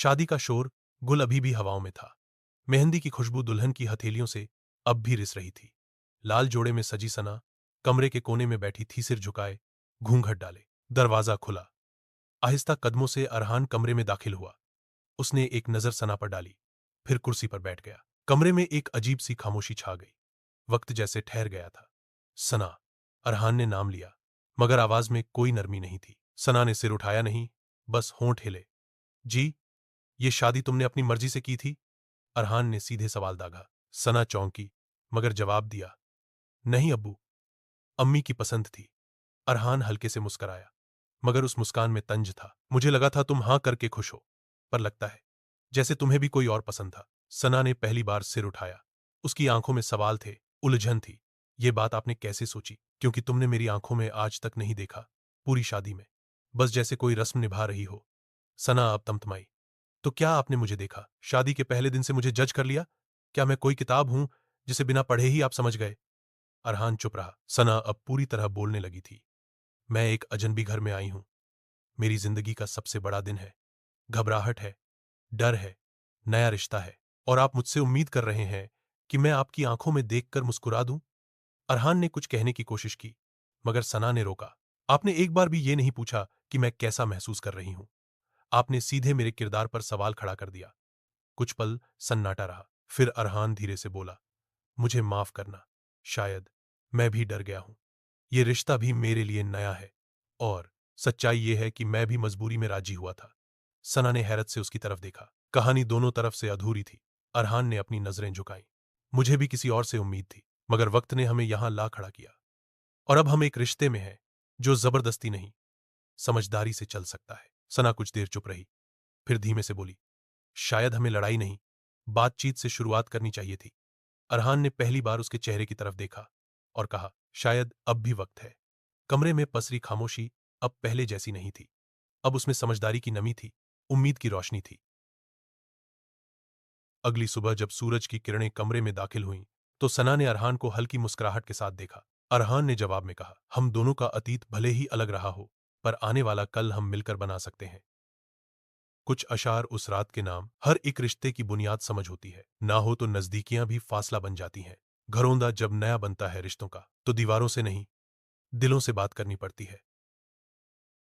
शादी का शोर, गुल अभी भी हवाओं में था। मेहंदी की खुशबू दुल्हन की हथेलियों से अब भी रिस रही थी। लाल जोड़े में सजी सना कमरे के कोने में बैठी थी, सिर झुकाए, घूंघट डाले। दरवाजा खुला। आहिस्ता कदमों से अरहान कमरे में दाखिल हुआ। उसने एक नजर सना पर डाली, फिर कुर्सी पर बैठ गया। कमरे में एक अजीब सी खामोशी छा गई। वक्त जैसे ठहर गया था। सना, अरहान ने नाम लिया, मगर आवाज में कोई नरमी नहीं थी। सना ने सिर उठाया नहीं, बस होंठ हिले। जी, ये शादी तुमने अपनी मर्जी से की थी? अरहान ने सीधे सवाल दागा। सना चौंकी, मगर जवाब दिया, नहीं अब्बू, अम्मी की पसंद थी। अरहान हल्के से मुस्कराया, मगर उस मुस्कान में तंज था। मुझे लगा था तुम हां करके खुश हो, पर लगता है जैसे तुम्हें भी कोई और पसंद था। सना ने पहली बार सिर उठाया। उसकी आंखों में सवाल थे, उलझन थी। ये बात आपने कैसे सोची? क्योंकि तुमने मेरी आंखों में आज तक नहीं देखा, पूरी शादी में, बस जैसे कोई रस्म निभा रही हो। सना अब तमतमाई। तो क्या आपने मुझे देखा? शादी के पहले दिन से मुझे जज कर लिया? क्या मैं कोई किताब हूं जिसे बिना पढ़े ही आप समझ गए? अरहान चुप रहा। सना अब पूरी तरह बोलने लगी थी। मैं एक अजनबी घर में आई हूं। मेरी जिंदगी का सबसे बड़ा दिन है। घबराहट है, डर है, नया रिश्ता है, और आप मुझसे उम्मीद कर रहे हैं कि मैं आपकी आंखों में देखकर मुस्कुरा दूं? अरहान ने कुछ कहने की कोशिश की, मगर सना ने रोका। आपने एक बार भी ये नहीं पूछा कि मैं कैसा महसूस कर रही हूं। आपने सीधे मेरे किरदार पर सवाल खड़ा कर दिया। कुछ पल सन्नाटा रहा। फिर अरहान धीरे से बोला, मुझे माफ करना, शायद मैं भी डर गया हूं। ये रिश्ता भी मेरे लिए नया है, और सच्चाई यह है कि मैं भी मजबूरी में राजी हुआ था। सना ने हैरत से उसकी तरफ देखा। कहानी दोनों तरफ से अधूरी थी। अरहान ने अपनी नजरें झुकाईं। मुझे भी किसी और से उम्मीद थी, मगर वक्त ने हमें यहां ला खड़ा किया, और अब हम एक रिश्ते में हैं जो जबरदस्ती नहीं, समझदारी से चल सकता है। सना कुछ देर चुप रही, फिर धीमे से बोली, शायद हमें लड़ाई नहीं, बातचीत से शुरुआत करनी चाहिए थी। अरहान ने पहली बार उसके चेहरे की तरफ देखा और कहा, शायद अब भी वक्त है। कमरे में पसरी खामोशी अब पहले जैसी नहीं थी। अब उसमें समझदारी की नमी थी, उम्मीद की रोशनी थी। अगली सुबह जब सूरज की किरणें कमरे में दाखिल हुईं, तो सना ने अरहान को हल्की मुस्कुराहट के साथ देखा। अरहान ने जवाब में कहा, हम दोनों का अतीत भले ही अलग रहा हो, पर आने वाला कल हम मिलकर बना सकते हैं। कुछ अशार उस रात के नाम, हर एक रिश्ते की बुनियाद समझ होती है। ना हो तो नजदीकियां भी फासला बन जाती हैं। घरौंदा जब नया बनता है रिश्तों का, तो दीवारों से नहीं, दिलों से बात करनी पड़ती है।